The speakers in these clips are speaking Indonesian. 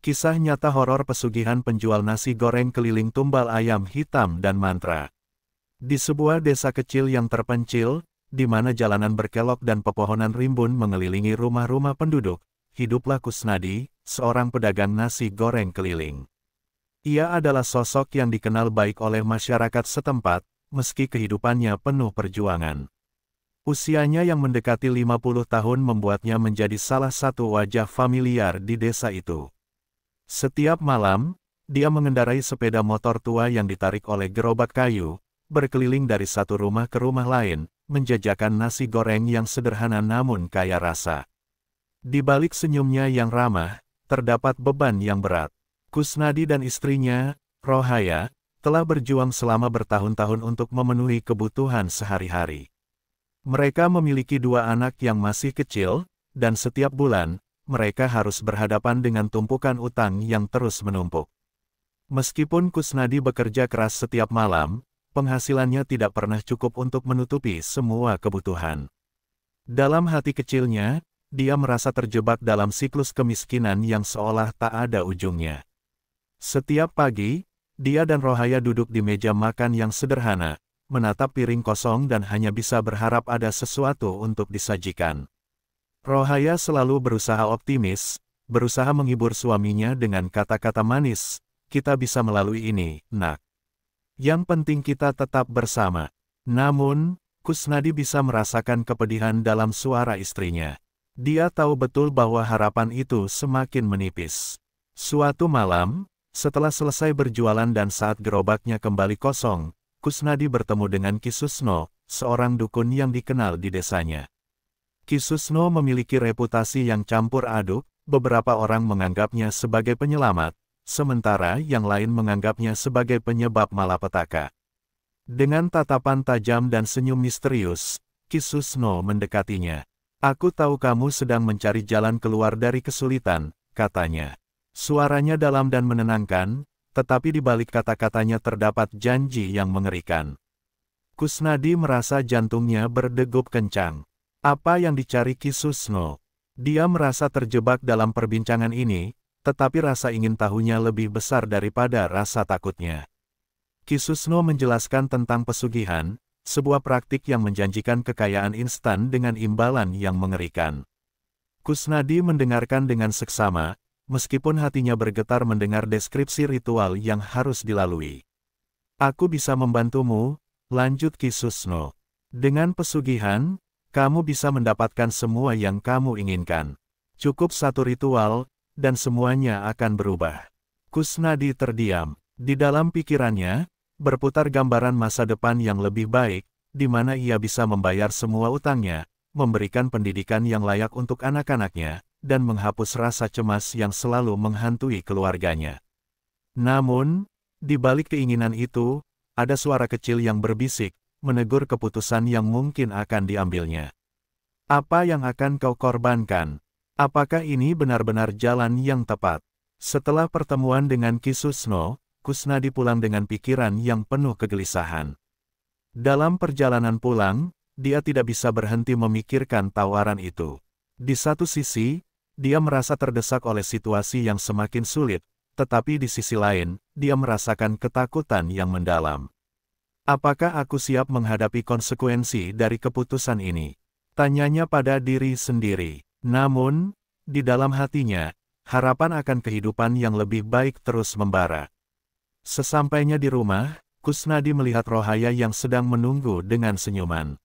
Kisah nyata horor pesugihan penjual nasi goreng keliling tumbal ayam hitam dan mantra. Di sebuah desa kecil yang terpencil, di mana jalanan berkelok dan pepohonan rimbun mengelilingi rumah-rumah penduduk, hiduplah Kusnadi, seorang pedagang nasi goreng keliling. Ia adalah sosok yang dikenal baik oleh masyarakat setempat, meski kehidupannya penuh perjuangan. Usianya yang mendekati 50 tahun membuatnya menjadi salah satu wajah familiar di desa itu. Setiap malam, dia mengendarai sepeda motor tua yang ditarik oleh gerobak kayu, berkeliling dari satu rumah ke rumah lain, menjajakan nasi goreng yang sederhana namun kaya rasa. Di balik senyumnya yang ramah, terdapat beban yang berat. Kusnadi dan istrinya, Rohaya, telah berjuang selama bertahun-tahun untuk memenuhi kebutuhan sehari-hari. Mereka memiliki 2 anak yang masih kecil, dan setiap bulan, mereka harus berhadapan dengan tumpukan utang yang terus menumpuk. Meskipun Kusnadi bekerja keras setiap malam, penghasilannya tidak pernah cukup untuk menutupi semua kebutuhan. Dalam hati kecilnya, dia merasa terjebak dalam siklus kemiskinan yang seolah tak ada ujungnya. Setiap pagi, dia dan Rohaya duduk di meja makan yang sederhana, menatap piring kosong dan hanya bisa berharap ada sesuatu untuk disajikan. Rohaya selalu berusaha optimis, berusaha menghibur suaminya dengan kata-kata manis, "Kita bisa melalui ini, Nak. Yang penting kita tetap bersama." Namun, Kusnadi bisa merasakan kepedihan dalam suara istrinya. Dia tahu betul bahwa harapan itu semakin menipis. Suatu malam, setelah selesai berjualan dan saat gerobaknya kembali kosong, Kusnadi bertemu dengan Ki Susno, seorang dukun yang dikenal di desanya. Ki Susno memiliki reputasi yang campur aduk, beberapa orang menganggapnya sebagai penyelamat, sementara yang lain menganggapnya sebagai penyebab malapetaka. Dengan tatapan tajam dan senyum misterius, Ki Susno mendekatinya. "Aku tahu kamu sedang mencari jalan keluar dari kesulitan," katanya. Suaranya dalam dan menenangkan, tetapi di balik kata-katanya terdapat janji yang mengerikan. Kusnadi merasa jantungnya berdegup kencang. Apa yang dicari Ki Susno? Dia merasa terjebak dalam perbincangan ini, tetapi rasa ingin tahunya lebih besar daripada rasa takutnya. Ki Susno menjelaskan tentang pesugihan, sebuah praktik yang menjanjikan kekayaan instan dengan imbalan yang mengerikan. Kusnadi mendengarkan dengan seksama, meskipun hatinya bergetar mendengar deskripsi ritual yang harus dilalui. "Aku bisa membantumu," lanjut Ki Susno. "Dengan pesugihan, kamu bisa mendapatkan semua yang kamu inginkan. Cukup satu ritual, dan semuanya akan berubah." Kusnadi terdiam. Di dalam pikirannya, berputar gambaran masa depan yang lebih baik, di mana ia bisa membayar semua utangnya, memberikan pendidikan yang layak untuk anak-anaknya, dan menghapus rasa cemas yang selalu menghantui keluarganya. Namun, di balik keinginan itu, ada suara kecil yang berbisik, menegur keputusan yang mungkin akan diambilnya. "Apa yang akan kau korbankan? Apakah ini benar-benar jalan yang tepat?" Setelah pertemuan dengan Ki Susno, Kusnadi pulang dengan pikiran yang penuh kegelisahan. Dalam perjalanan pulang, dia tidak bisa berhenti memikirkan tawaran itu. Di satu sisi, dia merasa terdesak oleh situasi yang semakin sulit, tetapi di sisi lain, dia merasakan ketakutan yang mendalam. "Apakah aku siap menghadapi konsekuensi dari keputusan ini?" tanyanya pada diri sendiri. Namun, di dalam hatinya, harapan akan kehidupan yang lebih baik terus membara. Sesampainya di rumah, Kusnadi melihat Rohaya yang sedang menunggu dengan senyuman.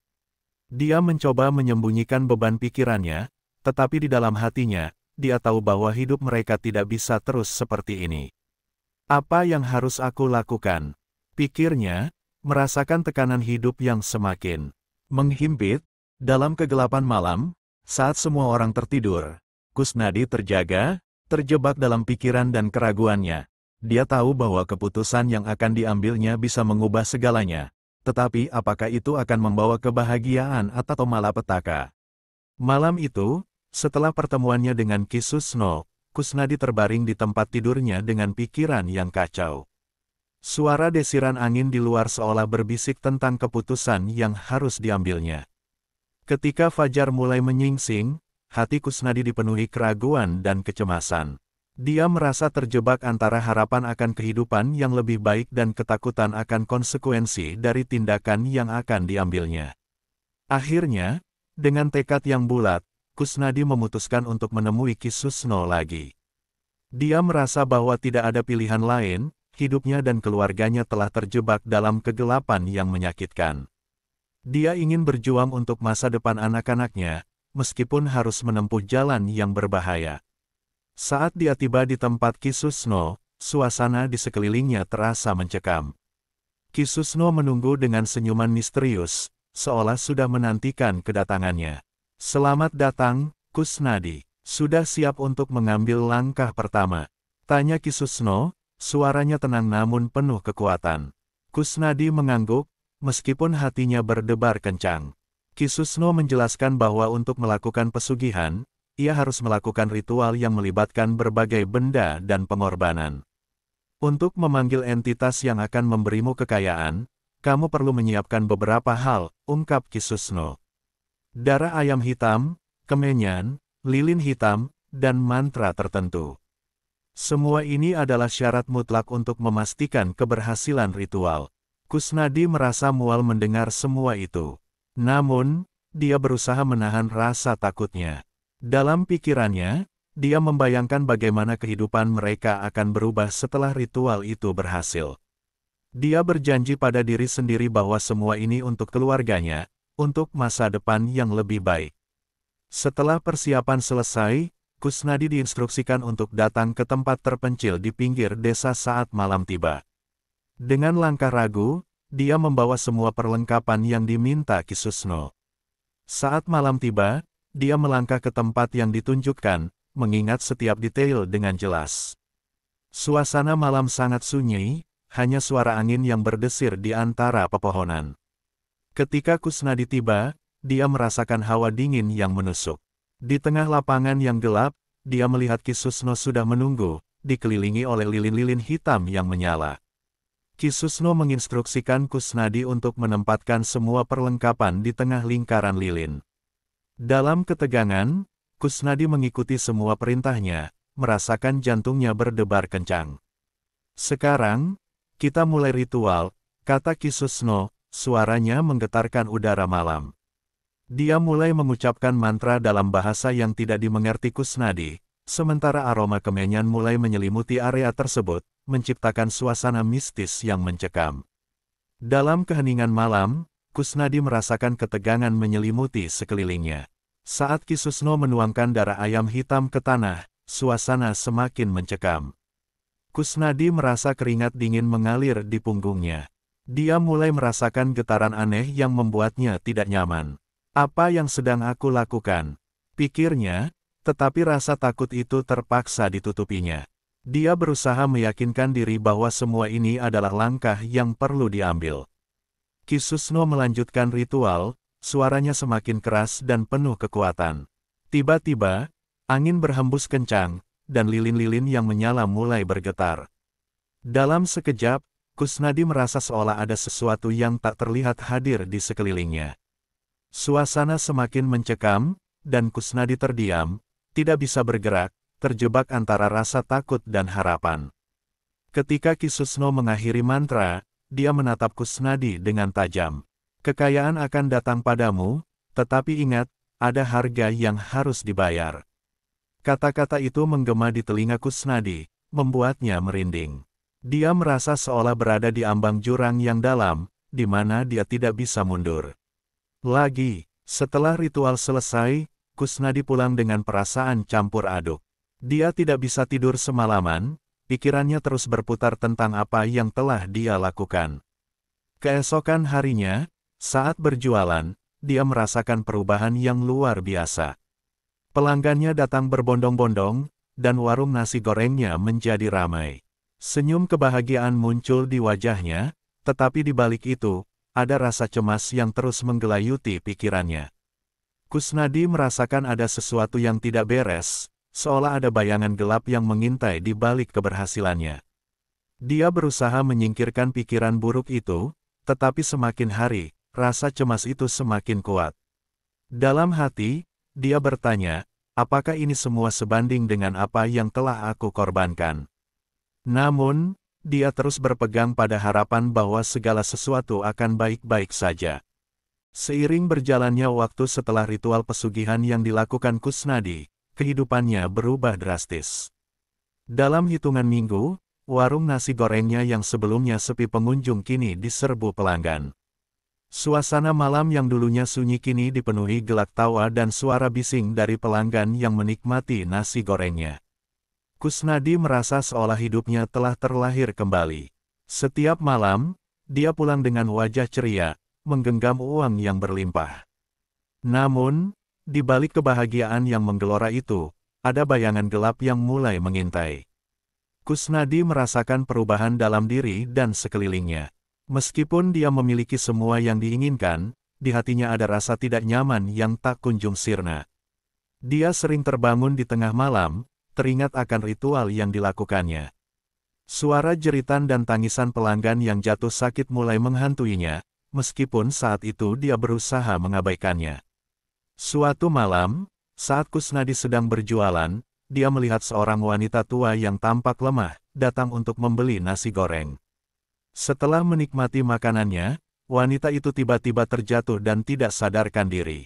Dia mencoba menyembunyikan beban pikirannya, tetapi di dalam hatinya, dia tahu bahwa hidup mereka tidak bisa terus seperti ini. "Apa yang harus aku lakukan?" pikirnya, merasakan tekanan hidup yang semakin menghimpit. Dalam kegelapan malam, saat semua orang tertidur, Kusnadi terjebak dalam pikiran dan keraguannya. Dia tahu bahwa keputusan yang akan diambilnya bisa mengubah segalanya, tetapi apakah itu akan membawa kebahagiaan atau malapetaka? Malam itu, setelah pertemuannya dengan Ki Susno, Kusnadi terbaring di tempat tidurnya dengan pikiran yang kacau. Suara desiran angin di luar seolah berbisik tentang keputusan yang harus diambilnya. Ketika fajar mulai menyingsing, hati Kusnadi dipenuhi keraguan dan kecemasan. Dia merasa terjebak antara harapan akan kehidupan yang lebih baik dan ketakutan akan konsekuensi dari tindakan yang akan diambilnya. Akhirnya, dengan tekad yang bulat, Kusnadi memutuskan untuk menemui Ki Susno lagi. Dia merasa bahwa tidak ada pilihan lain, hidupnya dan keluarganya telah terjebak dalam kegelapan yang menyakitkan. Dia ingin berjuang untuk masa depan anak-anaknya, meskipun harus menempuh jalan yang berbahaya. Saat dia tiba di tempat Ki Susno, suasana di sekelilingnya terasa mencekam. Ki Susno menunggu dengan senyuman misterius, seolah sudah menantikan kedatangannya. "Selamat datang, Kusnadi. Sudah siap untuk mengambil langkah pertama?" tanya Ki Susno, suaranya tenang namun penuh kekuatan. Kusnadi mengangguk, meskipun hatinya berdebar kencang. Ki Susno menjelaskan bahwa untuk melakukan pesugihan, ia harus melakukan ritual yang melibatkan berbagai benda dan pengorbanan. Untuk memanggil entitas yang akan memberimu kekayaan, kamu perlu menyiapkan beberapa hal, ungkap Ki Susno. Darah ayam hitam, kemenyan, lilin hitam, dan mantra tertentu. Semua ini adalah syarat mutlak untuk memastikan keberhasilan ritual. Kusnadi merasa mual mendengar semua itu. Namun, dia berusaha menahan rasa takutnya. Dalam pikirannya, dia membayangkan bagaimana kehidupan mereka akan berubah setelah ritual itu berhasil. Dia berjanji pada diri sendiri bahwa semua ini untuk keluarganya, untuk masa depan yang lebih baik. Setelah persiapan selesai, Kusnadi diinstruksikan untuk datang ke tempat terpencil di pinggir desa saat malam tiba. Dengan langkah ragu, dia membawa semua perlengkapan yang diminta Ki Susno. Saat malam tiba, dia melangkah ke tempat yang ditunjukkan, mengingat setiap detail dengan jelas. Suasana malam sangat sunyi, hanya suara angin yang berdesir di antara pepohonan. Ketika Kusnadi tiba, dia merasakan hawa dingin yang menusuk. Di tengah lapangan yang gelap, dia melihat Ki Susno sudah menunggu, dikelilingi oleh lilin-lilin hitam yang menyala. Ki Susno menginstruksikan Kusnadi untuk menempatkan semua perlengkapan di tengah lingkaran lilin. Dalam ketegangan, Kusnadi mengikuti semua perintahnya, merasakan jantungnya berdebar kencang. "Sekarang, kita mulai ritual," kata Ki Susno, suaranya menggetarkan udara malam. Dia mulai mengucapkan mantra dalam bahasa yang tidak dimengerti Kusnadi, sementara aroma kemenyan mulai menyelimuti area tersebut, menciptakan suasana mistis yang mencekam. Dalam keheningan malam, Kusnadi merasakan ketegangan menyelimuti sekelilingnya. Saat Ki Susno menuangkan darah ayam hitam ke tanah, suasana semakin mencekam. Kusnadi merasa keringat dingin mengalir di punggungnya. Dia mulai merasakan getaran aneh yang membuatnya tidak nyaman. "Apa yang sedang aku lakukan?" pikirnya, tetapi rasa takut itu terpaksa ditutupinya. Dia berusaha meyakinkan diri bahwa semua ini adalah langkah yang perlu diambil. Ki Susno melanjutkan ritual, suaranya semakin keras dan penuh kekuatan. Tiba-tiba, angin berhembus kencang, dan lilin-lilin yang menyala mulai bergetar. Dalam sekejap, Kusnadi merasa seolah ada sesuatu yang tak terlihat hadir di sekelilingnya. Suasana semakin mencekam, dan Kusnadi terdiam, tidak bisa bergerak, terjebak antara rasa takut dan harapan. Ketika Ki Susno mengakhiri mantra, dia menatap Kusnadi dengan tajam. "Kekayaan akan datang padamu, tetapi ingat, ada harga yang harus dibayar." Kata-kata itu menggema di telinga Kusnadi, membuatnya merinding. Dia merasa seolah berada di ambang jurang yang dalam, di mana dia tidak bisa mundur lagi. Setelah ritual selesai, Kusnadi pulang dengan perasaan campur aduk. Dia tidak bisa tidur semalaman, pikirannya terus berputar tentang apa yang telah dia lakukan. Keesokan harinya, saat berjualan, dia merasakan perubahan yang luar biasa. Pelanggannya datang berbondong-bondong, dan warung nasi gorengnya menjadi ramai. Senyum kebahagiaan muncul di wajahnya, tetapi di balik itu, ada rasa cemas yang terus menggelayuti pikirannya. Kusnadi merasakan ada sesuatu yang tidak beres, seolah ada bayangan gelap yang mengintai di balik keberhasilannya. Dia berusaha menyingkirkan pikiran buruk itu, tetapi semakin hari, rasa cemas itu semakin kuat. Dalam hati, dia bertanya, apakah ini semua sebanding dengan apa yang telah aku korbankan? Namun, dia terus berpegang pada harapan bahwa segala sesuatu akan baik-baik saja. Seiring berjalannya waktu setelah ritual pesugihan yang dilakukan Kusnadi, kehidupannya berubah drastis. Dalam hitungan minggu, warung nasi gorengnya yang sebelumnya sepi pengunjung kini diserbu pelanggan. Suasana malam yang dulunya sunyi kini dipenuhi gelak tawa dan suara bising dari pelanggan yang menikmati nasi gorengnya. Kusnadi merasa seolah hidupnya telah terlahir kembali. Setiap malam, dia pulang dengan wajah ceria, menggenggam uang yang berlimpah. Namun, di balik kebahagiaan yang menggelora itu, ada bayangan gelap yang mulai mengintai. Kusnadi merasakan perubahan dalam diri dan sekelilingnya. Meskipun dia memiliki semua yang diinginkan, di hatinya ada rasa tidak nyaman yang tak kunjung sirna. Dia sering terbangun di tengah malam, teringat akan ritual yang dilakukannya. Suara jeritan dan tangisan pelanggan yang jatuh sakit mulai menghantuinya, meskipun saat itu dia berusaha mengabaikannya. Suatu malam, saat Kusnadi sedang berjualan, dia melihat seorang wanita tua yang tampak lemah, datang untuk membeli nasi goreng. Setelah menikmati makanannya, wanita itu tiba-tiba terjatuh dan tidak sadarkan diri.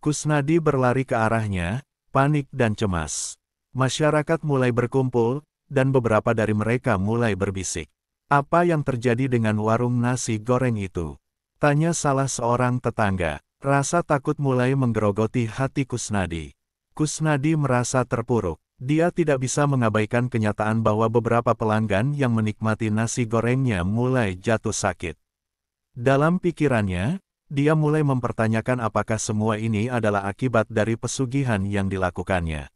Kusnadi berlari ke arahnya, panik dan cemas. Masyarakat mulai berkumpul, dan beberapa dari mereka mulai berbisik. "Apa yang terjadi dengan warung nasi goreng itu?" tanya salah seorang tetangga. Rasa takut mulai menggerogoti hati Kusnadi. Kusnadi merasa terpuruk. Dia tidak bisa mengabaikan kenyataan bahwa beberapa pelanggan yang menikmati nasi gorengnya mulai jatuh sakit. Dalam pikirannya, dia mulai mempertanyakan apakah semua ini adalah akibat dari pesugihan yang dilakukannya.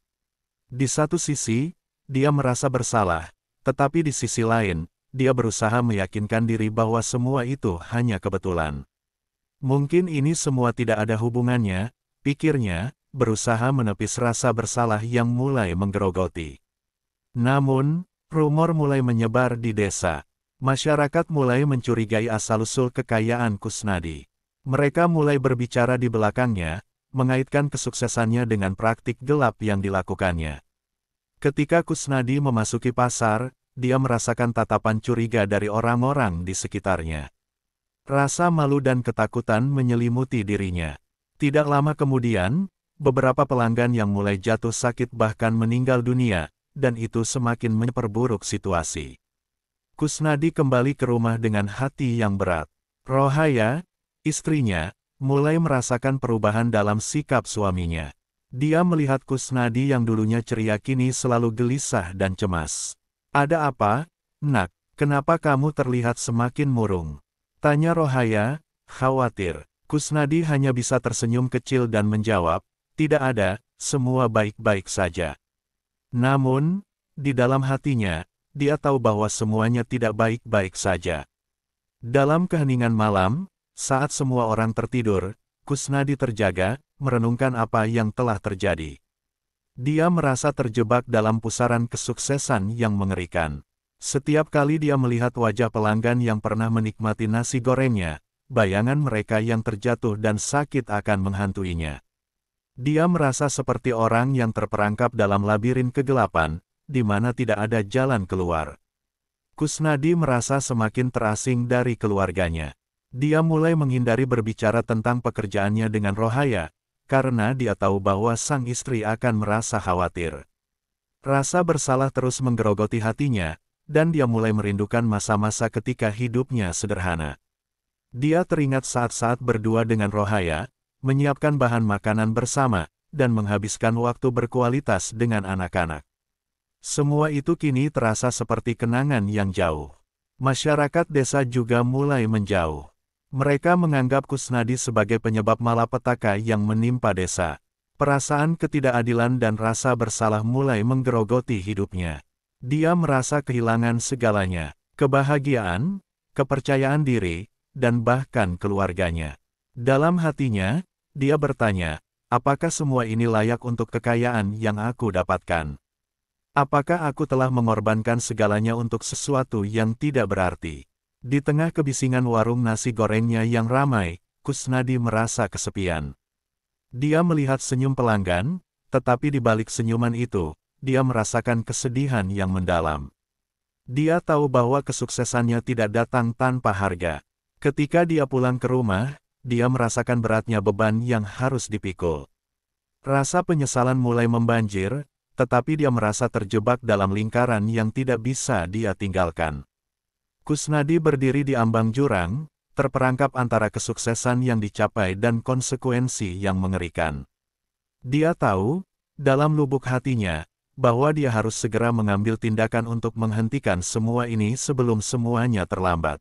Di satu sisi, dia merasa bersalah, tetapi di sisi lain, dia berusaha meyakinkan diri bahwa semua itu hanya kebetulan. Mungkin ini semua tidak ada hubungannya, pikirnya, berusaha menepis rasa bersalah yang mulai menggerogoti. Namun, rumor mulai menyebar di desa. Masyarakat mulai mencurigai asal-usul kekayaan Kusnadi. Mereka mulai berbicara di belakangnya, mengaitkan kesuksesannya dengan praktik gelap yang dilakukannya. Ketika Kusnadi memasuki pasar, dia merasakan tatapan curiga dari orang-orang di sekitarnya. Rasa malu dan ketakutan menyelimuti dirinya. Tidak lama kemudian, beberapa pelanggan yang mulai jatuh sakit bahkan meninggal dunia, dan itu semakin memperburuk situasi. Kusnadi kembali ke rumah dengan hati yang berat. Rohaya, istrinya, mulai merasakan perubahan dalam sikap suaminya. Dia melihat Kusnadi yang dulunya ceria kini selalu gelisah dan cemas. "Ada apa, Nak? Kenapa kamu terlihat semakin murung?" tanya Rohaya, khawatir. Kusnadi hanya bisa tersenyum kecil dan menjawab, "Tidak ada, semua baik-baik saja." Namun, di dalam hatinya, dia tahu bahwa semuanya tidak baik-baik saja. Dalam keheningan malam, saat semua orang tertidur, Kusnadi terjaga, merenungkan apa yang telah terjadi. Dia merasa terjebak dalam pusaran kesuksesan yang mengerikan. Setiap kali dia melihat wajah pelanggan yang pernah menikmati nasi gorengnya, bayangan mereka yang terjatuh dan sakit akan menghantuinya. Dia merasa seperti orang yang terperangkap dalam labirin kegelapan, di mana tidak ada jalan keluar. Kusnadi merasa semakin terasing dari keluarganya. Dia mulai menghindari berbicara tentang pekerjaannya dengan Rohaya, karena dia tahu bahwa sang istri akan merasa khawatir. Rasa bersalah terus menggerogoti hatinya, dan dia mulai merindukan masa-masa ketika hidupnya sederhana. Dia teringat saat-saat berdua dengan Rohaya, menyiapkan bahan makanan bersama, dan menghabiskan waktu berkualitas dengan anak-anak. Semua itu kini terasa seperti kenangan yang jauh. Masyarakat desa juga mulai menjauh. Mereka menganggap Kusnadi sebagai penyebab malapetaka yang menimpa desa. Perasaan ketidakadilan dan rasa bersalah mulai menggerogoti hidupnya. Dia merasa kehilangan segalanya, kebahagiaan, kepercayaan diri, dan bahkan keluarganya. Dalam hatinya, dia bertanya, apakah semua ini layak untuk kekayaan yang aku dapatkan? Apakah aku telah mengorbankan segalanya untuk sesuatu yang tidak berarti? Di tengah kebisingan warung nasi gorengnya yang ramai, Kusnadi merasa kesepian. Dia melihat senyum pelanggan, tetapi di balik senyuman itu, dia merasakan kesedihan yang mendalam. Dia tahu bahwa kesuksesannya tidak datang tanpa harga. Ketika dia pulang ke rumah, dia merasakan beratnya beban yang harus dipikul. Rasa penyesalan mulai membanjir, tetapi dia merasa terjebak dalam lingkaran yang tidak bisa dia tinggalkan. Kusnadi berdiri di ambang jurang, terperangkap antara kesuksesan yang dicapai dan konsekuensi yang mengerikan. Dia tahu, dalam lubuk hatinya, bahwa dia harus segera mengambil tindakan untuk menghentikan semua ini sebelum semuanya terlambat.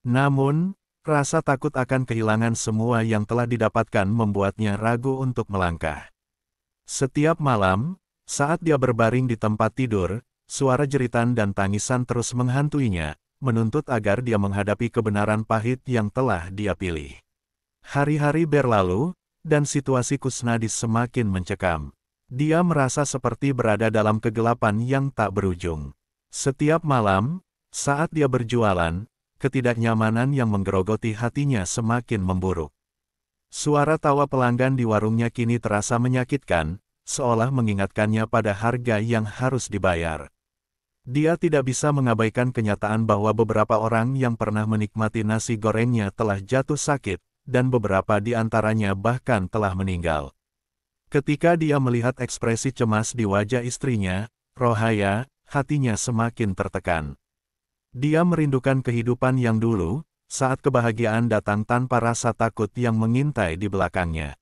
Namun, rasa takut akan kehilangan semua yang telah didapatkan membuatnya ragu untuk melangkah. Setiap malam, saat dia berbaring di tempat tidur, suara jeritan dan tangisan terus menghantuinya, menuntut agar dia menghadapi kebenaran pahit yang telah dia pilih. Hari-hari berlalu, dan situasi Kusnadi semakin mencekam. Dia merasa seperti berada dalam kegelapan yang tak berujung. Setiap malam, saat dia berjualan, ketidaknyamanan yang menggerogoti hatinya semakin memburuk. Suara tawa pelanggan di warungnya kini terasa menyakitkan, seolah mengingatkannya pada harga yang harus dibayar. Dia tidak bisa mengabaikan kenyataan bahwa beberapa orang yang pernah menikmati nasi gorengnya telah jatuh sakit, dan beberapa di antaranya bahkan telah meninggal. Ketika dia melihat ekspresi cemas di wajah istrinya, Rohaya, hatinya semakin tertekan. Dia merindukan kehidupan yang dulu, saat kebahagiaan datang tanpa rasa takut yang mengintai di belakangnya.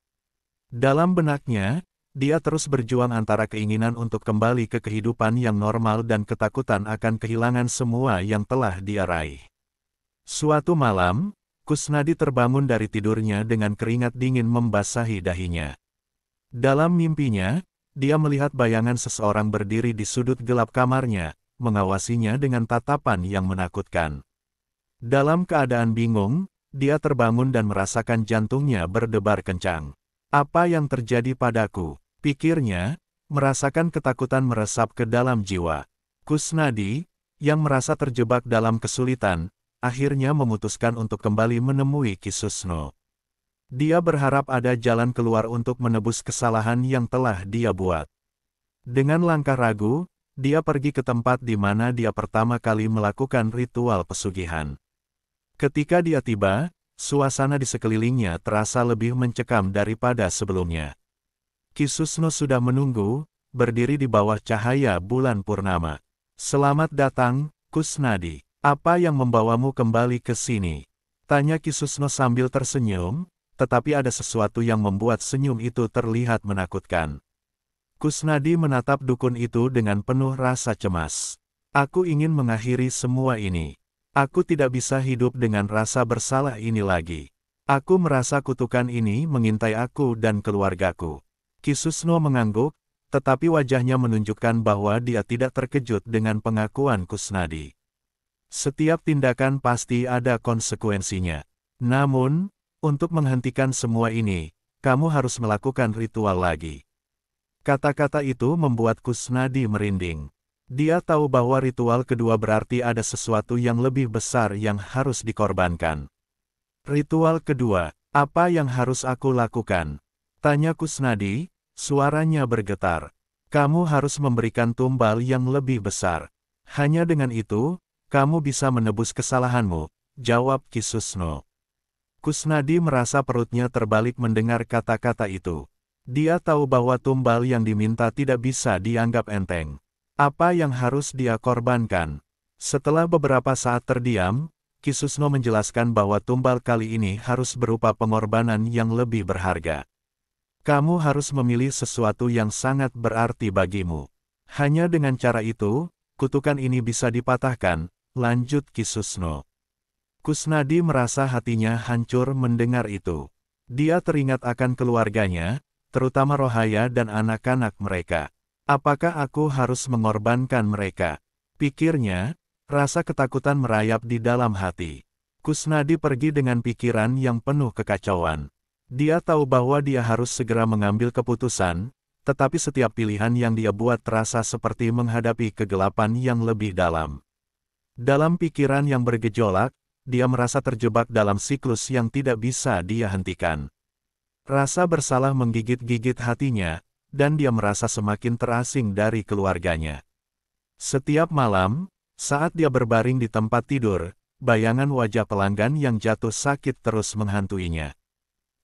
Dalam benaknya, dia terus berjuang antara keinginan untuk kembali ke kehidupan yang normal dan ketakutan akan kehilangan semua yang telah dia raih. Suatu malam, Kusnadi terbangun dari tidurnya dengan keringat dingin membasahi dahinya. Dalam mimpinya, dia melihat bayangan seseorang berdiri di sudut gelap kamarnya, mengawasinya dengan tatapan yang menakutkan. Dalam keadaan bingung, dia terbangun dan merasakan jantungnya berdebar kencang. Apa yang terjadi padaku? Pikirnya, merasakan ketakutan meresap ke dalam jiwa. Kusnadi, yang merasa terjebak dalam kesulitan, akhirnya memutuskan untuk kembali menemui Ki Susno. Dia berharap ada jalan keluar untuk menebus kesalahan yang telah dia buat. Dengan langkah ragu, dia pergi ke tempat di mana dia pertama kali melakukan ritual pesugihan. Ketika dia tiba, suasana di sekelilingnya terasa lebih mencekam daripada sebelumnya. Ki Susno sudah menunggu, berdiri di bawah cahaya bulan purnama. "Selamat datang, Kusnadi. Apa yang membawamu kembali ke sini?" tanya Ki Susno sambil tersenyum, tetapi ada sesuatu yang membuat senyum itu terlihat menakutkan. Kusnadi menatap dukun itu dengan penuh rasa cemas. "Aku ingin mengakhiri semua ini. Aku tidak bisa hidup dengan rasa bersalah ini lagi. Aku merasa kutukan ini mengintai aku dan keluargaku." Ki Susno mengangguk, tetapi wajahnya menunjukkan bahwa dia tidak terkejut dengan pengakuan Kusnadi. "Setiap tindakan pasti ada konsekuensinya. Namun, untuk menghentikan semua ini, kamu harus melakukan ritual lagi." Kata-kata itu membuat Kusnadi merinding. Dia tahu bahwa ritual kedua berarti ada sesuatu yang lebih besar yang harus dikorbankan. "Ritual kedua, apa yang harus aku lakukan?" tanya Kusnadi, suaranya bergetar. "Kamu harus memberikan tumbal yang lebih besar. Hanya dengan itu, kamu bisa menebus kesalahanmu," jawab Ki Susno. Kusnadi merasa perutnya terbalik mendengar kata-kata itu. Dia tahu bahwa tumbal yang diminta tidak bisa dianggap enteng. Apa yang harus dia korbankan? Setelah beberapa saat terdiam, Ki Susno menjelaskan bahwa tumbal kali ini harus berupa pengorbanan yang lebih berharga. "Kamu harus memilih sesuatu yang sangat berarti bagimu. Hanya dengan cara itu, kutukan ini bisa dipatahkan," lanjut Ki Susno. Kusnadi merasa hatinya hancur mendengar itu. Dia teringat akan keluarganya, terutama Rohaya dan anak-anak mereka. "Apakah aku harus mengorbankan mereka?" pikirnya, rasa ketakutan merayap di dalam hati. Kusnadi pergi dengan pikiran yang penuh kekacauan. Dia tahu bahwa dia harus segera mengambil keputusan, tetapi setiap pilihan yang dia buat terasa seperti menghadapi kegelapan yang lebih dalam. Dalam pikiran yang bergejolak, dia merasa terjebak dalam siklus yang tidak bisa dia hentikan. Rasa bersalah menggigit-gigit hatinya, dan dia merasa semakin terasing dari keluarganya. Setiap malam, saat dia berbaring di tempat tidur, bayangan wajah pelanggan yang jatuh sakit terus menghantuinya.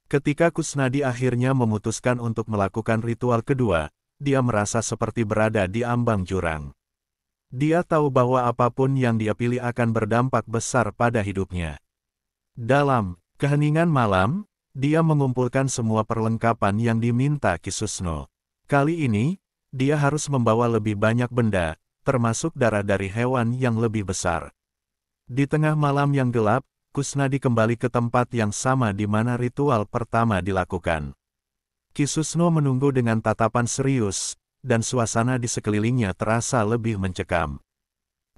Ketika Kusnadi akhirnya memutuskan untuk melakukan ritual kedua, dia merasa seperti berada di ambang jurang. Dia tahu bahwa apapun yang dia pilih akan berdampak besar pada hidupnya. Dalam keheningan malam, dia mengumpulkan semua perlengkapan yang diminta Ki Susno. Kali ini, dia harus membawa lebih banyak benda, termasuk darah dari hewan yang lebih besar. Di tengah malam yang gelap, Kusnadi kembali ke tempat yang sama di mana ritual pertama dilakukan. Ki Susno menunggu dengan tatapan serius, dan suasana di sekelilingnya terasa lebih mencekam.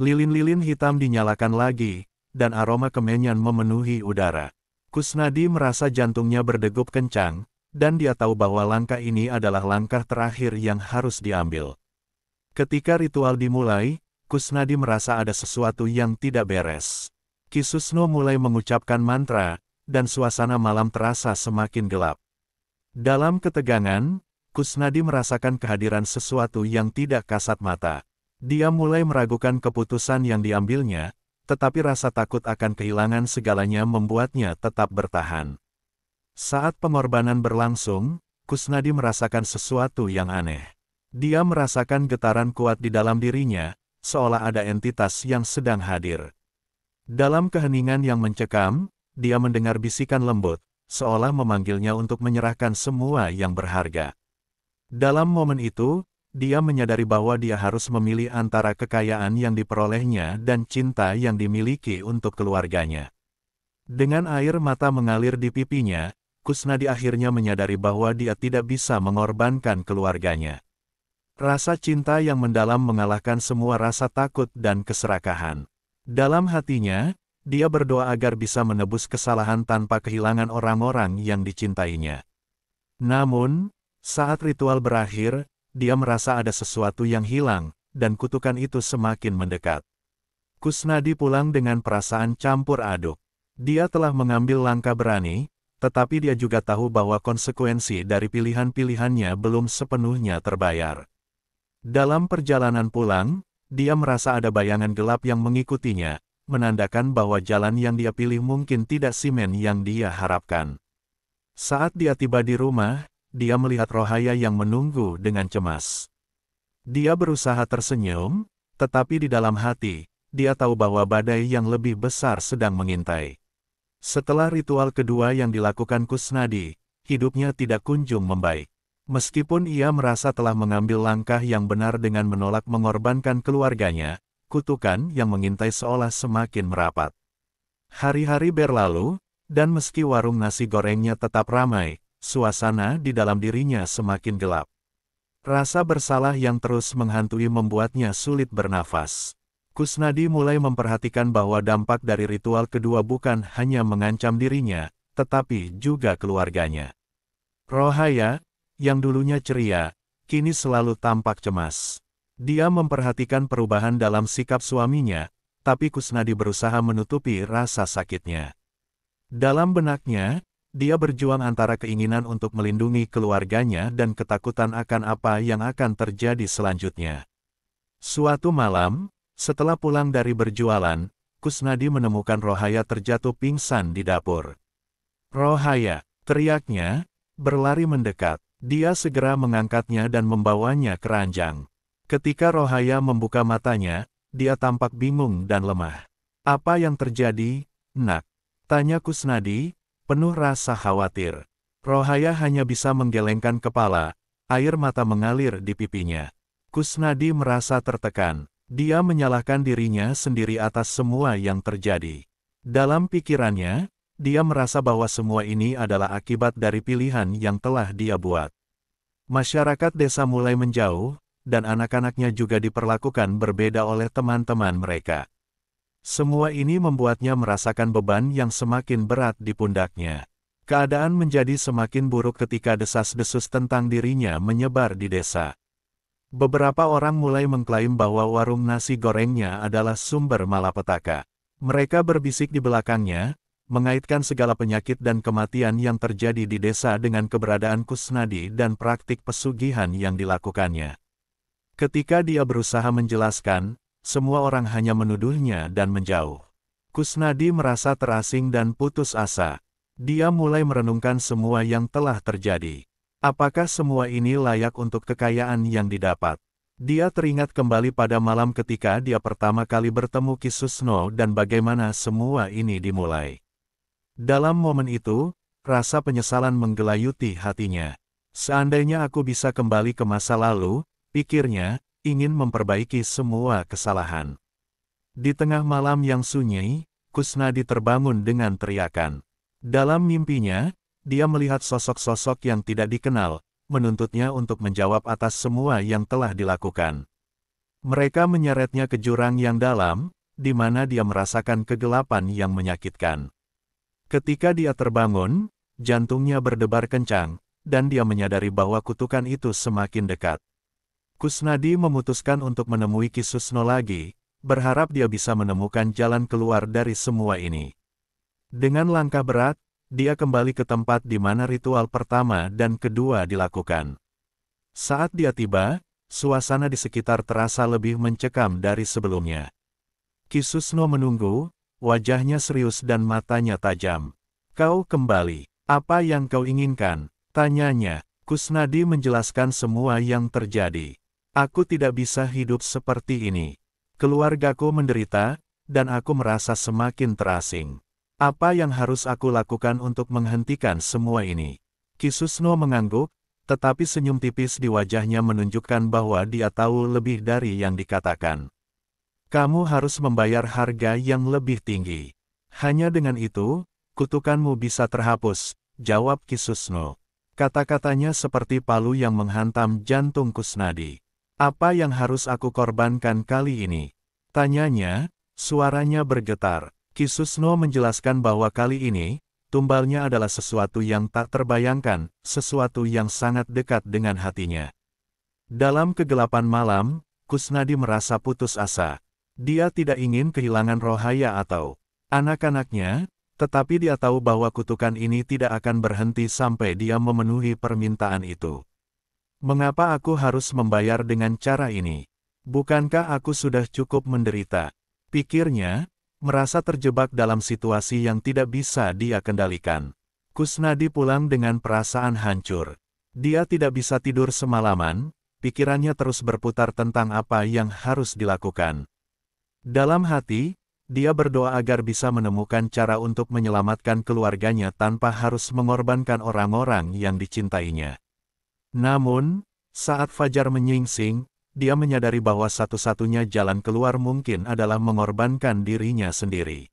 Lilin-lilin hitam dinyalakan lagi, dan aroma kemenyan memenuhi udara. Kusnadi merasa jantungnya berdegup kencang, dan dia tahu bahwa langkah ini adalah langkah terakhir yang harus diambil. Ketika ritual dimulai, Kusnadi merasa ada sesuatu yang tidak beres. Ki Susno mulai mengucapkan mantra, dan suasana malam terasa semakin gelap. Dalam ketegangan, Kusnadi merasakan kehadiran sesuatu yang tidak kasat mata. Dia mulai meragukan keputusan yang diambilnya, tetapi rasa takut akan kehilangan segalanya membuatnya tetap bertahan. Saat pengorbanan berlangsung, Kusnadi merasakan sesuatu yang aneh. Dia merasakan getaran kuat di dalam dirinya, seolah ada entitas yang sedang hadir. Dalam keheningan yang mencekam, dia mendengar bisikan lembut, seolah memanggilnya untuk menyerahkan semua yang berharga. Dalam momen itu, dia menyadari bahwa dia harus memilih antara kekayaan yang diperolehnya dan cinta yang dimiliki untuk keluarganya. Dengan air mata mengalir di pipinya, Kusnadi akhirnya menyadari bahwa dia tidak bisa mengorbankan keluarganya. Rasa cinta yang mendalam mengalahkan semua rasa takut dan keserakahan. Dalam hatinya, dia berdoa agar bisa menebus kesalahan tanpa kehilangan orang-orang yang dicintainya. Namun, saat ritual berakhir, dia merasa ada sesuatu yang hilang, dan kutukan itu semakin mendekat. Kusnadi pulang dengan perasaan campur aduk. Dia telah mengambil langkah berani, tetapi dia juga tahu bahwa konsekuensi dari pilihan-pilihannya belum sepenuhnya terbayar. Dalam perjalanan pulang, dia merasa ada bayangan gelap yang mengikutinya, menandakan bahwa jalan yang dia pilih mungkin tidak simen yang dia harapkan. Saat dia tiba di rumah, dia melihat Rohaya yang menunggu dengan cemas. Dia berusaha tersenyum, tetapi di dalam hati, dia tahu bahwa badai yang lebih besar sedang mengintai. Setelah ritual kedua yang dilakukan Kusnadi, hidupnya tidak kunjung membaik. Meskipun ia merasa telah mengambil langkah yang benar dengan menolak mengorbankan keluarganya, kutukan yang mengintai seolah semakin merapat. Hari-hari berlalu, dan meski warung nasi gorengnya tetap ramai, suasana di dalam dirinya semakin gelap. Rasa bersalah yang terus menghantui membuatnya sulit bernafas. Kusnadi mulai memperhatikan bahwa dampak dari ritual kedua bukan hanya mengancam dirinya, tetapi juga keluarganya. Rohaya, yang dulunya ceria, kini selalu tampak cemas. Dia memperhatikan perubahan dalam sikap suaminya, tapi Kusnadi berusaha menutupi rasa sakitnya. Dalam benaknya, dia berjuang antara keinginan untuk melindungi keluarganya dan ketakutan akan apa yang akan terjadi selanjutnya. Suatu malam, setelah pulang dari berjualan, Kusnadi menemukan Rohaya terjatuh pingsan di dapur. "Rohaya!" teriaknya, berlari mendekat. Dia segera mengangkatnya dan membawanya ke ranjang. Ketika Rohaya membuka matanya, dia tampak bingung dan lemah. "Apa yang terjadi, Nak?" tanya Kusnadi, penuh rasa khawatir. Rohaya hanya bisa menggelengkan kepala, air mata mengalir di pipinya. Kusnadi merasa tertekan. Dia menyalahkan dirinya sendiri atas semua yang terjadi. Dalam pikirannya, dia merasa bahwa semua ini adalah akibat dari pilihan yang telah dia buat. Masyarakat desa mulai menjauh, dan anak-anaknya juga diperlakukan berbeda oleh teman-teman mereka. Semua ini membuatnya merasakan beban yang semakin berat di pundaknya. Keadaan menjadi semakin buruk ketika desas-desus tentang dirinya menyebar di desa. Beberapa orang mulai mengklaim bahwa warung nasi gorengnya adalah sumber malapetaka. Mereka berbisik di belakangnya, mengaitkan segala penyakit dan kematian yang terjadi di desa dengan keberadaan Kusnadi dan praktik pesugihan yang dilakukannya. Ketika dia berusaha menjelaskan, semua orang hanya menuduhnya dan menjauh. Kusnadi merasa terasing dan putus asa. Dia mulai merenungkan semua yang telah terjadi. Apakah semua ini layak untuk kekayaan yang didapat? Dia teringat kembali pada malam ketika dia pertama kali bertemu Ki Susno dan bagaimana semua ini dimulai. Dalam momen itu, rasa penyesalan menggelayuti hatinya. Seandainya aku bisa kembali ke masa lalu, pikirnya, ingin memperbaiki semua kesalahan. Di tengah malam yang sunyi, Kusnadi terbangun dengan teriakan. Dalam mimpinya, dia melihat sosok-sosok yang tidak dikenal, menuntutnya untuk menjawab atas semua yang telah dilakukan. Mereka menyeretnya ke jurang yang dalam, di mana dia merasakan kegelapan yang menyakitkan. Ketika dia terbangun, jantungnya berdebar kencang, dan dia menyadari bahwa kutukan itu semakin dekat. Kusnadi memutuskan untuk menemui Ki Susno lagi, berharap dia bisa menemukan jalan keluar dari semua ini. Dengan langkah berat, dia kembali ke tempat di mana ritual pertama dan kedua dilakukan. Saat dia tiba, suasana di sekitar terasa lebih mencekam dari sebelumnya. Ki Susno menunggu, wajahnya serius dan matanya tajam. "Kau kembali. Apa yang kau inginkan?" tanyanya. Kusnadi menjelaskan semua yang terjadi. "Aku tidak bisa hidup seperti ini. Keluargaku menderita, dan aku merasa semakin terasing. Apa yang harus aku lakukan untuk menghentikan semua ini?" Ki Susno mengangguk, tetapi senyum tipis di wajahnya menunjukkan bahwa dia tahu lebih dari yang dikatakan. "Kamu harus membayar harga yang lebih tinggi. Hanya dengan itu, kutukanmu bisa terhapus," jawab Ki Susno. Kata-katanya seperti palu yang menghantam jantung Kusnadi. "Apa yang harus aku korbankan kali ini?" tanyanya, suaranya bergetar. Ki Susno menjelaskan bahwa kali ini, tumbalnya adalah sesuatu yang tak terbayangkan, sesuatu yang sangat dekat dengan hatinya. Dalam kegelapan malam, Kusnadi merasa putus asa. Dia tidak ingin kehilangan Rohaya atau anak-anaknya, tetapi dia tahu bahwa kutukan ini tidak akan berhenti sampai dia memenuhi permintaan itu. "Mengapa aku harus membayar dengan cara ini? Bukankah aku sudah cukup menderita?" pikirnya, merasa terjebak dalam situasi yang tidak bisa dia kendalikan. Kusnadi pulang dengan perasaan hancur. Dia tidak bisa tidur semalaman, pikirannya terus berputar tentang apa yang harus dilakukan. Dalam hati, dia berdoa agar bisa menemukan cara untuk menyelamatkan keluarganya tanpa harus mengorbankan orang-orang yang dicintainya. Namun, saat fajar menyingsing, dia menyadari bahwa satu-satunya jalan keluar mungkin adalah mengorbankan dirinya sendiri.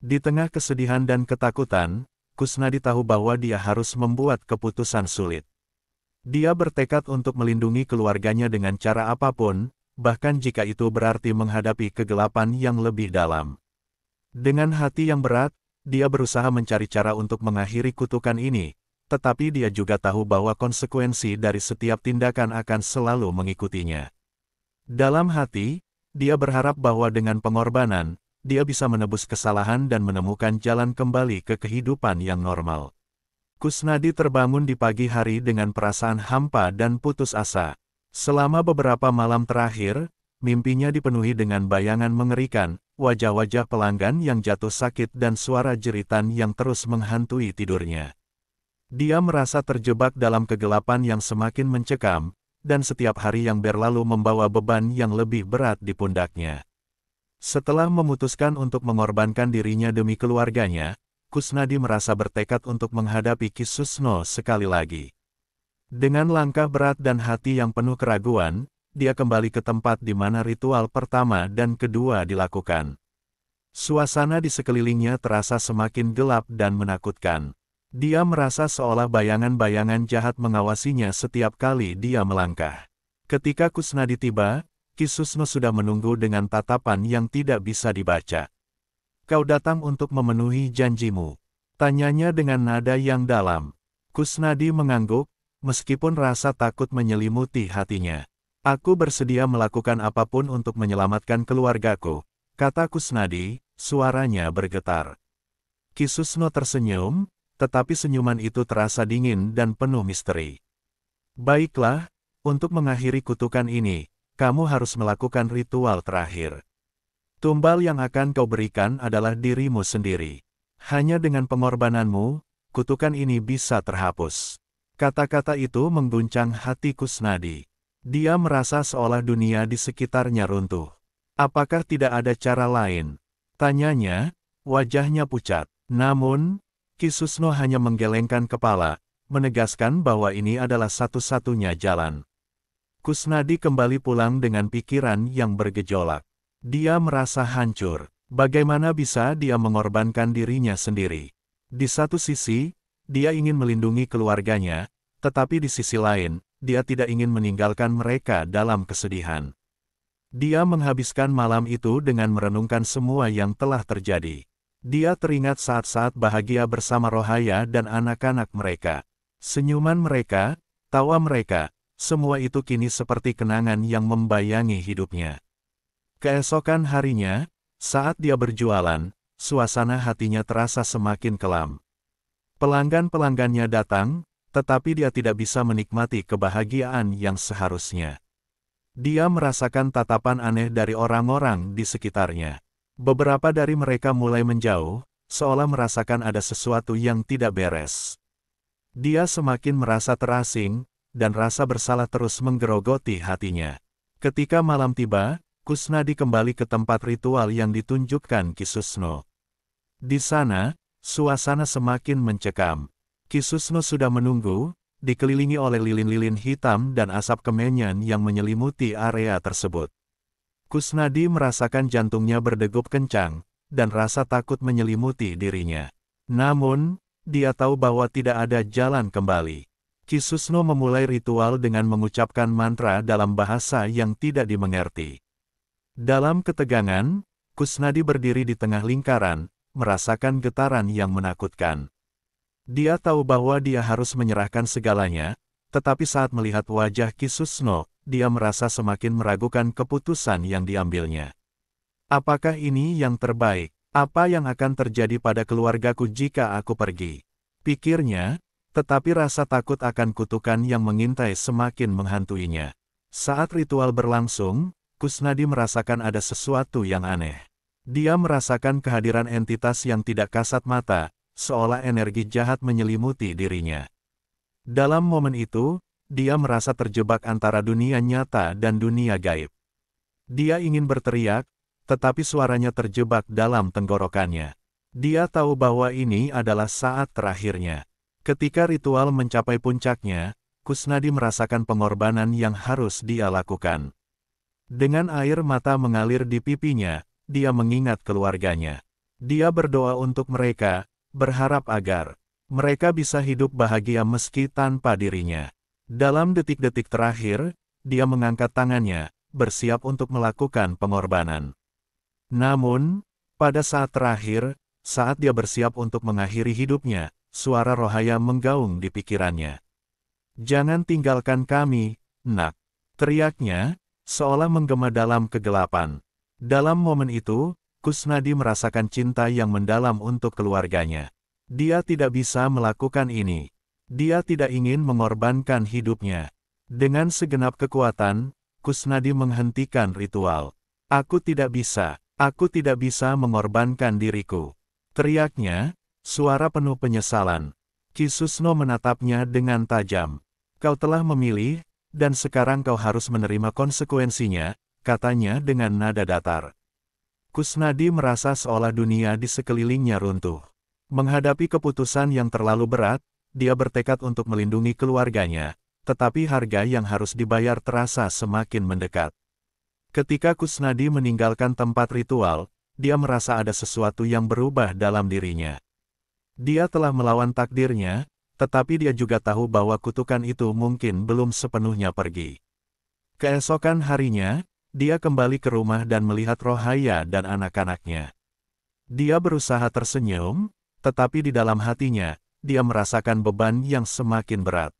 Di tengah kesedihan dan ketakutan, Kusnadi tahu bahwa dia harus membuat keputusan sulit. Dia bertekad untuk melindungi keluarganya dengan cara apapun, bahkan jika itu berarti menghadapi kegelapan yang lebih dalam. Dengan hati yang berat, dia berusaha mencari cara untuk mengakhiri kutukan ini, tetapi dia juga tahu bahwa konsekuensi dari setiap tindakan akan selalu mengikutinya. Dalam hati, dia berharap bahwa dengan pengorbanan, dia bisa menebus kesalahan dan menemukan jalan kembali ke kehidupan yang normal. Kusnadi terbangun di pagi hari dengan perasaan hampa dan putus asa. Selama beberapa malam terakhir, mimpinya dipenuhi dengan bayangan mengerikan, wajah-wajah pelanggan yang jatuh sakit dan suara jeritan yang terus menghantui tidurnya. Dia merasa terjebak dalam kegelapan yang semakin mencekam, dan setiap hari yang berlalu membawa beban yang lebih berat di pundaknya. Setelah memutuskan untuk mengorbankan dirinya demi keluarganya, Kusnadi merasa bertekad untuk menghadapi Ki Susno sekali lagi. Dengan langkah berat dan hati yang penuh keraguan, dia kembali ke tempat di mana ritual pertama dan kedua dilakukan. Suasana di sekelilingnya terasa semakin gelap dan menakutkan. Dia merasa seolah bayangan-bayangan jahat mengawasinya setiap kali dia melangkah. Ketika Kusnadi tiba, Ki Susno sudah menunggu dengan tatapan yang tidak bisa dibaca. "Kau datang untuk memenuhi janjimu?" tanyanya dengan nada yang dalam. Kusnadi mengangguk, meskipun rasa takut menyelimuti hatinya. "Aku bersedia melakukan apapun untuk menyelamatkan keluargaku," kata Kusnadi, suaranya bergetar. Ki Susno tersenyum, tetapi senyuman itu terasa dingin dan penuh misteri. Baiklah, untuk mengakhiri kutukan ini, kamu harus melakukan ritual terakhir. Tumbal yang akan kau berikan adalah dirimu sendiri. Hanya dengan pengorbananmu, kutukan ini bisa terhapus. Kata-kata itu mengguncang hati Kusnadi. Dia merasa seolah dunia di sekitarnya runtuh. Apakah tidak ada cara lain? Tanyanya, wajahnya pucat. Namun, Ki Susno hanya menggelengkan kepala, menegaskan bahwa ini adalah satu-satunya jalan. Kusnadi kembali pulang dengan pikiran yang bergejolak. Dia merasa hancur. Bagaimana bisa dia mengorbankan dirinya sendiri? Di satu sisi, dia ingin melindungi keluarganya, tetapi di sisi lain, dia tidak ingin meninggalkan mereka dalam kesedihan. Dia menghabiskan malam itu dengan merenungkan semua yang telah terjadi. Dia teringat saat-saat bahagia bersama Rohaya dan anak-anak mereka. Senyuman mereka, tawa mereka, semua itu kini seperti kenangan yang membayangi hidupnya. Keesokan harinya, saat dia berjualan, suasana hatinya terasa semakin kelam. Pelanggan-pelanggannya datang, tetapi dia tidak bisa menikmati kebahagiaan yang seharusnya. Dia merasakan tatapan aneh dari orang-orang di sekitarnya. Beberapa dari mereka mulai menjauh, seolah merasakan ada sesuatu yang tidak beres. Dia semakin merasa terasing, dan rasa bersalah terus menggerogoti hatinya. Ketika malam tiba, Kusnadi kembali ke tempat ritual yang ditunjukkan Ki Susno. Di sana, suasana semakin mencekam. Ki Susno sudah menunggu, dikelilingi oleh lilin-lilin hitam dan asap kemenyan yang menyelimuti area tersebut. Kusnadi merasakan jantungnya berdegup kencang, dan rasa takut menyelimuti dirinya. Namun, dia tahu bahwa tidak ada jalan kembali. Ki Susno memulai ritual dengan mengucapkan mantra dalam bahasa yang tidak dimengerti. Dalam ketegangan, Kusnadi berdiri di tengah lingkaran, merasakan getaran yang menakutkan. Dia tahu bahwa dia harus menyerahkan segalanya, tetapi saat melihat wajah Ki Susno, dia merasa semakin meragukan keputusan yang diambilnya. Apakah ini yang terbaik? Apa yang akan terjadi pada keluargaku jika aku pergi? Pikirnya, tetapi rasa takut akan kutukan yang mengintai semakin menghantuinya. Saat ritual berlangsung, Kusnadi merasakan ada sesuatu yang aneh. Dia merasakan kehadiran entitas yang tidak kasat mata, seolah energi jahat menyelimuti dirinya. Dalam momen itu, dia merasa terjebak antara dunia nyata dan dunia gaib. Dia ingin berteriak, tetapi suaranya terjebak dalam tenggorokannya. Dia tahu bahwa ini adalah saat terakhirnya. Ketika ritual mencapai puncaknya, Kusnadi merasakan pengorbanan yang harus dia lakukan. Dengan air mata mengalir di pipinya, dia mengingat keluarganya. Dia berdoa untuk mereka, berharap agar mereka bisa hidup bahagia meski tanpa dirinya. Dalam detik-detik terakhir, dia mengangkat tangannya, bersiap untuk melakukan pengorbanan. Namun, pada saat terakhir, saat dia bersiap untuk mengakhiri hidupnya, suara Rohaya menggaung di pikirannya. "Jangan tinggalkan kami, Nak," teriaknya, seolah menggema dalam kegelapan. Dalam momen itu, Kusnadi merasakan cinta yang mendalam untuk keluarganya. Dia tidak bisa melakukan ini. Dia tidak ingin mengorbankan hidupnya. Dengan segenap kekuatan, Kusnadi menghentikan ritual. Aku tidak bisa mengorbankan diriku," teriaknya, suara penuh penyesalan. Ki Susno menatapnya dengan tajam. "Kau telah memilih, dan sekarang kau harus menerima konsekuensinya," katanya dengan nada datar. Kusnadi merasa seolah dunia di sekelilingnya runtuh. Menghadapi keputusan yang terlalu berat, dia bertekad untuk melindungi keluarganya, tetapi harga yang harus dibayar terasa semakin mendekat. Ketika Kusnadi meninggalkan tempat ritual, dia merasa ada sesuatu yang berubah dalam dirinya. Dia telah melawan takdirnya, tetapi dia juga tahu bahwa kutukan itu mungkin belum sepenuhnya pergi. Keesokan harinya, dia kembali ke rumah dan melihat Rohaya dan anak-anaknya. Dia berusaha tersenyum, tetapi di dalam hatinya, dia merasakan beban yang semakin berat.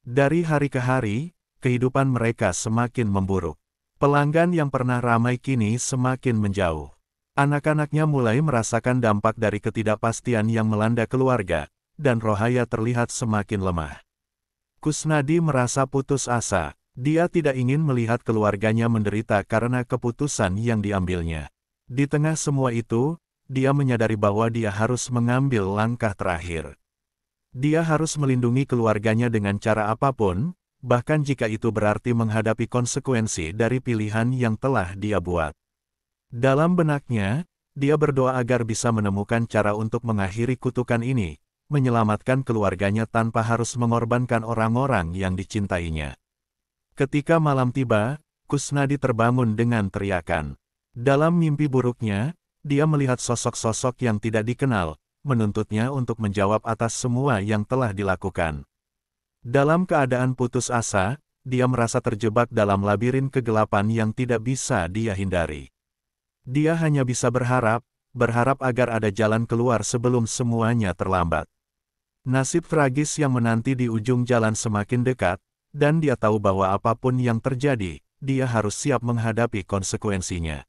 Dari hari ke hari, kehidupan mereka semakin memburuk. Pelanggan yang pernah ramai kini semakin menjauh. Anak-anaknya mulai merasakan dampak dari ketidakpastian yang melanda keluarga, dan Rohaya terlihat semakin lemah. Kusnadi merasa putus asa. Dia tidak ingin melihat keluarganya menderita karena keputusan yang diambilnya. Di tengah semua itu, dia menyadari bahwa dia harus mengambil langkah terakhir. Dia harus melindungi keluarganya dengan cara apapun, bahkan jika itu berarti menghadapi konsekuensi dari pilihan yang telah dia buat. Dalam benaknya, dia berdoa agar bisa menemukan cara untuk mengakhiri kutukan ini, menyelamatkan keluarganya tanpa harus mengorbankan orang-orang yang dicintainya. Ketika malam tiba, Kusnadi terbangun dengan teriakan. Dalam mimpi buruknya, dia melihat sosok-sosok yang tidak dikenal, menuntutnya untuk menjawab atas semua yang telah dilakukan. Dalam keadaan putus asa, dia merasa terjebak dalam labirin kegelapan yang tidak bisa dia hindari. Dia hanya bisa berharap agar ada jalan keluar sebelum semuanya terlambat. Nasib tragis yang menanti di ujung jalan semakin dekat, dan dia tahu bahwa apapun yang terjadi, dia harus siap menghadapi konsekuensinya.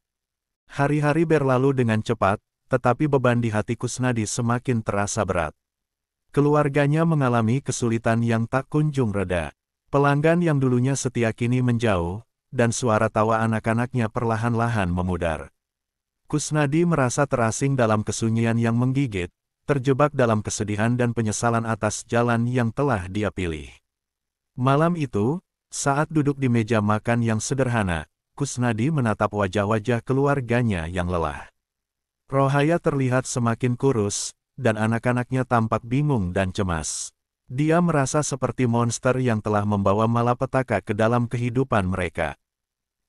Hari-hari berlalu dengan cepat, tetapi beban di hati Kusnadi semakin terasa berat. Keluarganya mengalami kesulitan yang tak kunjung reda. Pelanggan yang dulunya setia kini menjauh, dan suara tawa anak-anaknya perlahan-lahan memudar. Kusnadi merasa terasing dalam kesunyian yang menggigit, terjebak dalam kesedihan dan penyesalan atas jalan yang telah dia pilih. Malam itu, saat duduk di meja makan yang sederhana, Kusnadi menatap wajah-wajah keluarganya yang lelah. Rohaya terlihat semakin kurus, dan anak-anaknya tampak bingung dan cemas. Dia merasa seperti monster yang telah membawa malapetaka ke dalam kehidupan mereka.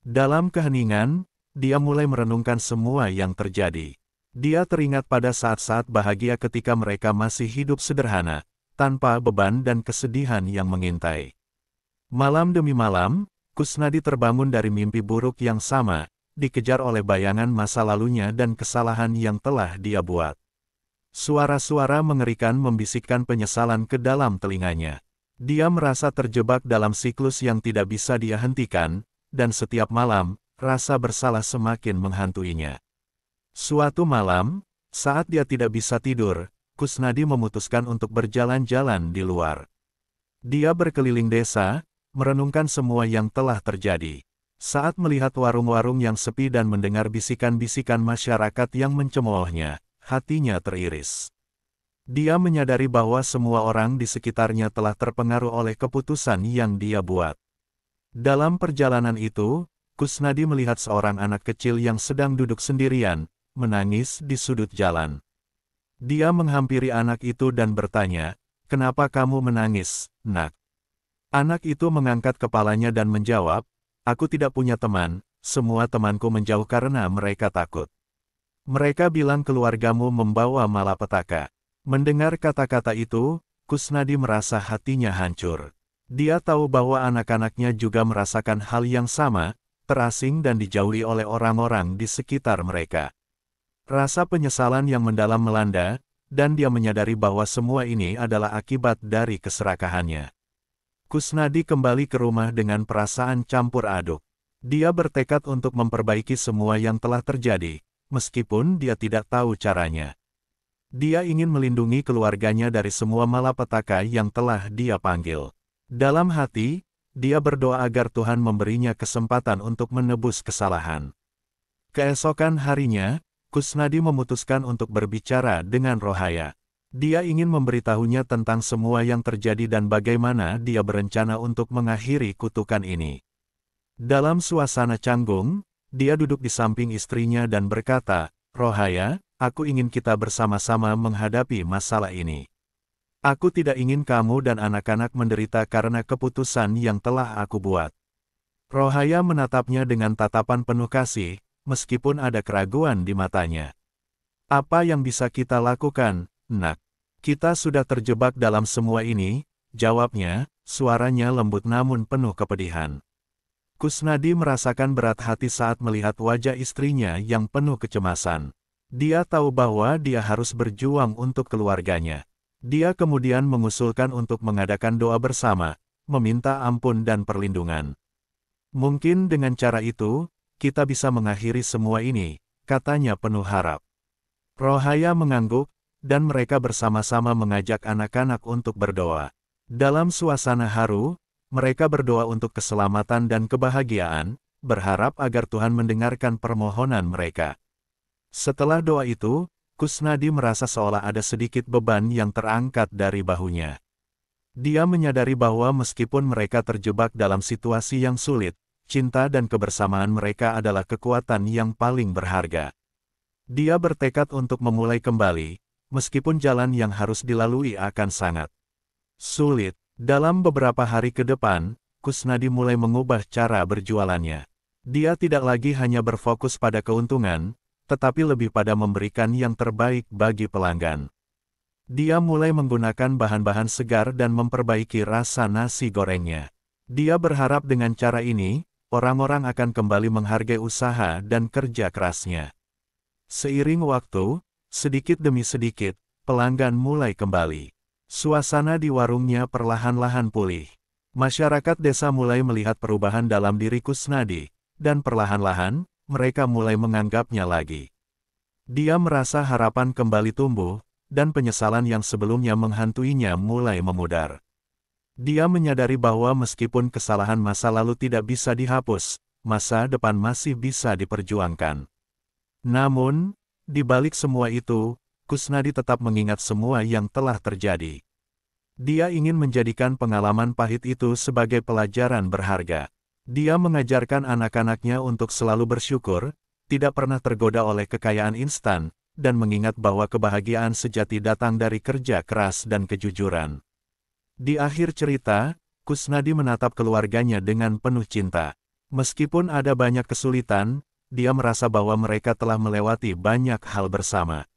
Dalam keheningan, dia mulai merenungkan semua yang terjadi. Dia teringat pada saat-saat bahagia ketika mereka masih hidup sederhana, tanpa beban dan kesedihan yang mengintai. Malam demi malam, Kusnadi terbangun dari mimpi buruk yang sama, dikejar oleh bayangan masa lalunya dan kesalahan yang telah dia buat. Suara-suara mengerikan membisikkan penyesalan ke dalam telinganya. Dia merasa terjebak dalam siklus yang tidak bisa dia hentikan, dan setiap malam, rasa bersalah semakin menghantuinya. Suatu malam, saat dia tidak bisa tidur, Kusnadi memutuskan untuk berjalan-jalan di luar. Dia berkeliling desa, merenungkan semua yang telah terjadi. Saat melihat warung-warung yang sepi dan mendengar bisikan-bisikan masyarakat yang mencemoohnya, hatinya teriris. Dia menyadari bahwa semua orang di sekitarnya telah terpengaruh oleh keputusan yang dia buat. Dalam perjalanan itu, Kusnadi melihat seorang anak kecil yang sedang duduk sendirian, menangis di sudut jalan. Dia menghampiri anak itu dan bertanya, "Kenapa kamu menangis, Nak?" Anak itu mengangkat kepalanya dan menjawab, "Aku tidak punya teman, semua temanku menjauh karena mereka takut. Mereka bilang keluargamu membawa malapetaka." Mendengar kata-kata itu, Kusnadi merasa hatinya hancur. Dia tahu bahwa anak-anaknya juga merasakan hal yang sama, terasing dan dijauhi oleh orang-orang di sekitar mereka. Rasa penyesalan yang mendalam melanda, dan dia menyadari bahwa semua ini adalah akibat dari keserakahannya. Kusnadi kembali ke rumah dengan perasaan campur aduk. Dia bertekad untuk memperbaiki semua yang telah terjadi, meskipun dia tidak tahu caranya. Dia ingin melindungi keluarganya dari semua malapetaka yang telah dia panggil. Dalam hati, dia berdoa agar Tuhan memberinya kesempatan untuk menebus kesalahan. Keesokan harinya, Kusnadi memutuskan untuk berbicara dengan Rohaya. Dia ingin memberitahunya tentang semua yang terjadi dan bagaimana dia berencana untuk mengakhiri kutukan ini. Dalam suasana canggung, dia duduk di samping istrinya dan berkata, "Rohaya, aku ingin kita bersama-sama menghadapi masalah ini. Aku tidak ingin kamu dan anak-anak menderita karena keputusan yang telah aku buat." Rohaya menatapnya dengan tatapan penuh kasih, meskipun ada keraguan di matanya. "Apa yang bisa kita lakukan, Nak? Kita sudah terjebak dalam semua ini," jawabnya, suaranya lembut namun penuh kepedihan. Kusnadi merasakan berat hati saat melihat wajah istrinya yang penuh kecemasan. Dia tahu bahwa dia harus berjuang untuk keluarganya. Dia kemudian mengusulkan untuk mengadakan doa bersama, meminta ampun dan perlindungan. "Mungkin dengan cara itu, kita bisa mengakhiri semua ini," katanya penuh harap. Rohaya mengangguk, dan mereka bersama-sama mengajak anak-anak untuk berdoa. Dalam suasana haru, mereka berdoa untuk keselamatan dan kebahagiaan, berharap agar Tuhan mendengarkan permohonan mereka. Setelah doa itu, Kusnadi merasa seolah ada sedikit beban yang terangkat dari bahunya. Dia menyadari bahwa meskipun mereka terjebak dalam situasi yang sulit, cinta dan kebersamaan mereka adalah kekuatan yang paling berharga. Dia bertekad untuk memulai kembali, meskipun jalan yang harus dilalui akan sangat sulit. Dalam beberapa hari ke depan, Kusnadi mulai mengubah cara berjualannya. Dia tidak lagi hanya berfokus pada keuntungan, tetapi lebih pada memberikan yang terbaik bagi pelanggan. Dia mulai menggunakan bahan-bahan segar dan memperbaiki rasa nasi gorengnya. Dia berharap dengan cara ini, orang-orang akan kembali menghargai usaha dan kerja kerasnya. Seiring waktu, sedikit demi sedikit, pelanggan mulai kembali. Suasana di warungnya perlahan-lahan pulih. Masyarakat desa mulai melihat perubahan dalam diri Kusnadi, dan perlahan-lahan, mereka mulai menganggapnya lagi. Dia merasa harapan kembali tumbuh, dan penyesalan yang sebelumnya menghantuinya mulai memudar. Dia menyadari bahwa meskipun kesalahan masa lalu tidak bisa dihapus, masa depan masih bisa diperjuangkan. Namun, di balik semua itu, Kusnadi tetap mengingat semua yang telah terjadi. Dia ingin menjadikan pengalaman pahit itu sebagai pelajaran berharga. Dia mengajarkan anak-anaknya untuk selalu bersyukur, tidak pernah tergoda oleh kekayaan instan, dan mengingat bahwa kebahagiaan sejati datang dari kerja keras dan kejujuran. Di akhir cerita, Kusnadi menatap keluarganya dengan penuh cinta. Meskipun ada banyak kesulitan, dia merasa bahwa mereka telah melewati banyak hal bersama.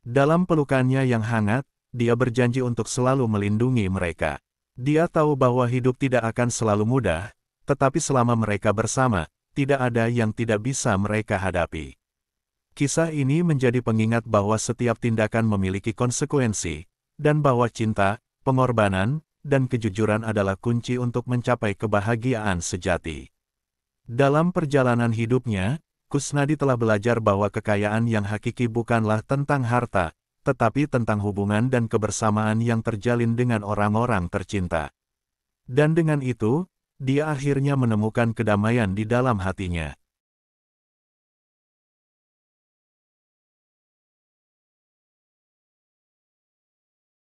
Dalam pelukannya yang hangat, dia berjanji untuk selalu melindungi mereka. Dia tahu bahwa hidup tidak akan selalu mudah, tetapi selama mereka bersama, tidak ada yang tidak bisa mereka hadapi. Kisah ini menjadi pengingat bahwa setiap tindakan memiliki konsekuensi, dan bahwa cinta, pengorbanan, dan kejujuran adalah kunci untuk mencapai kebahagiaan sejati. Dalam perjalanan hidupnya, Kusnadi telah belajar bahwa kekayaan yang hakiki bukanlah tentang harta, tetapi tentang hubungan dan kebersamaan yang terjalin dengan orang-orang tercinta. Dan dengan itu, dia akhirnya menemukan kedamaian di dalam hatinya.